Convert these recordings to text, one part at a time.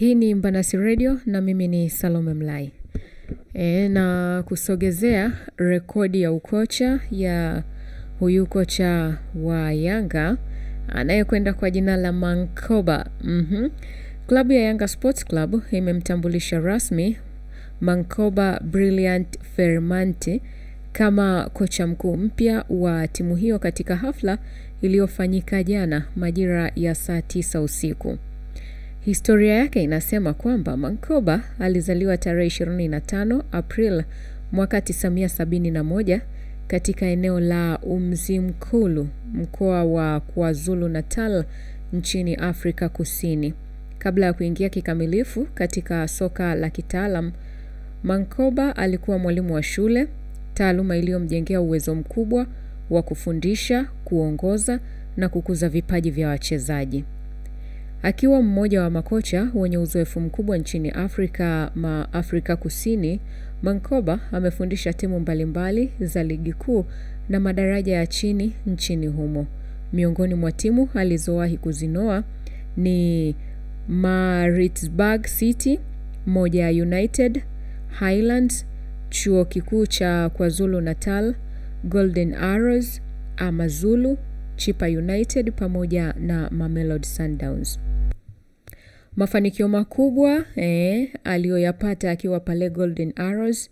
Hii ni Mbanasi Radio na mimi ni Salome Mlai. Na kusogezea rekodi ya ukocha ya huyu kocha wa Yanga anayekwenda kwa jina la Mankoba. Klabu ya Yanga Sports Club imemtambulisha rasmi Mankoba Brilliant Fermanti kama kocha mkuu mpya wa timu hiyo katika hafla iliyofanyika jana majira ya saa 9 usiku. Historia yake inasema kwamba Mankoba alizaliwa tarehe 25 April mwaka 1971 katika eneo la Umzimkhulu, mkoa wa KwaZulu-Natal nchini Afrika Kusini. Kabla ya kuingia kikamilifu katika soka la kitaalam, Mankoba alikuwa mwalimu wa shule, taaluma iliyomjengea uwezo mkubwa wa kufundisha, kuongoza na kukuza vipaji vya wachezaji. Akiwa mmoja wa makocha wenye uzoefu mkubwa nchini Afrika Kusini, Mankoba amefundisha timu mbalimbali za ligi kuu na madaraja ya chini nchini humo. Miongoni mwa timu alizowahi kuzinoa ni Maritzburg City, Moja United, Highlands, Chuo Kikuu cha KwaZulu-Natal, Golden Arrows, Amazulu, Chippa United pamoja na Mamelodi Sundowns. Mafanikio makubwa aliyoyapata akiwa pale Golden Arrows.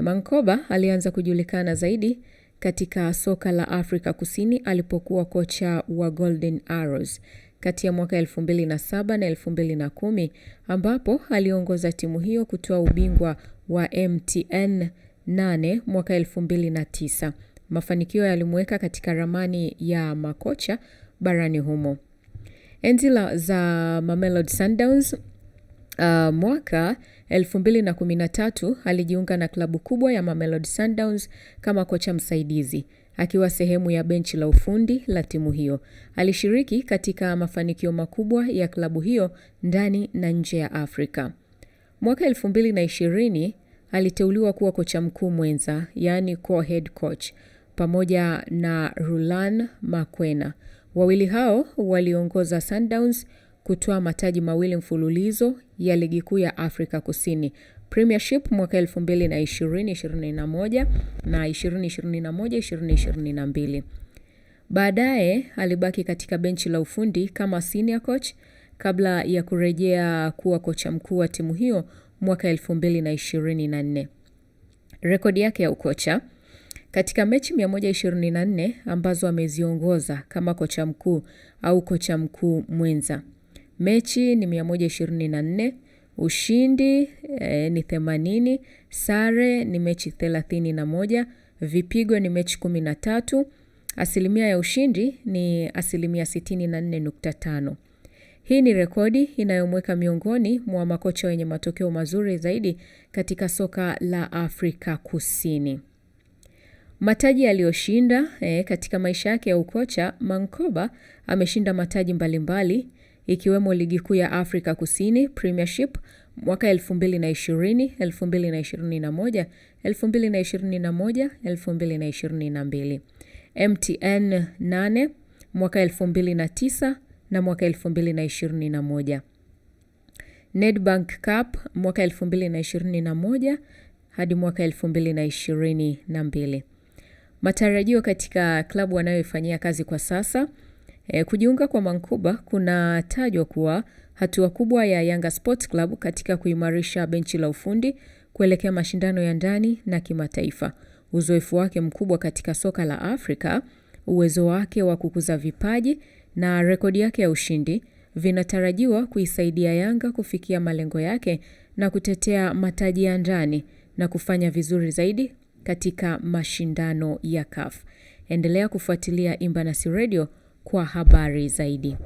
Mankoba alianza kujulikana zaidi katika soka la Afrika Kusini alipokuwa kocha wa Golden Arrows kati ya mwaka 2007 na 2010, ambapo aliongoza timu hiyo kutoa ubingwa wa MTN 8 mwaka 2009. Mafanikio yalimweka katika ramani ya makocha barani humo. Enzi za Mamelodi Sundowns, mwaka 2013 alijiunga na klabu kubwa ya Mamelodi Sundowns kama kocha msaidizi, akiwa sehemu ya benchi la ufundi la timu hiyo. Alishiriki katika mafanikio makubwa ya klabu hiyo ndani na nje ya Afrika. Mwaka 2020 aliteuliwa kuwa kocha mkuu mwenza, yani co-head coach, pamoja na Rulan Makwena. Wawili hao waliongoza Sundowns kutoa mataji mawili mfululizo ya ligi kuu ya Afrika Kusini, Premiership mwaka 2020-21 na 2021-2022. Baadaye alibaki katika benchi la ufundi kama senior coach kabla ya kurejea kuwa kocha mkuu wa timu hiyo mwaka 2024. Rekodi yake ya ukocha: katika mechi 124 ambazo ameziongoza kama kocha mkuu au kocha mkuu mwenza, mechi ni 124, ushindi ni 80, sare ni mechi 31, vipigo ni mechi 13, asilimia ya ushindi ni asilimia 64.5. Hii ni rekodi inayomweka miongoni mwa makocha wenye matokeo mazuri zaidi katika soka la Afrika Kusini. Mataji aliyoshinda katika maisha yake ya ukocha, Mankoba ameshinda mataji mbalimbali ikiwemo ligi kuu ya Afrika Kusini, Premiership mwaka 2020, 2021, 2021, 2022. MTN 8 mwaka 2009 na mwaka 2021. Nedbank Cup mwaka 2021 hadi mwaka 2022. Matarajio katika klabu anayoifanyia kazi kwa sasa. Kujiunga kwa Mankoba kuna tajwa kuwa hatua kubwa ya Yanga Sports Club katika kuimarisha benchi la ufundi kuelekea mashindano ya ndani na kimataifa. Uzoefu wake mkubwa katika soka la Afrika, uwezo wake wa kukuza vipaji na rekodi yake ya ushindi vinatarajiwa kuisaidia Yanga kufikia malengo yake na kutetea mataji ya ndani na kufanya vizuri zaidi katika mashindano ya CAF. Endelea kufuatilia Mbanasi Radio kwa habari zaidi.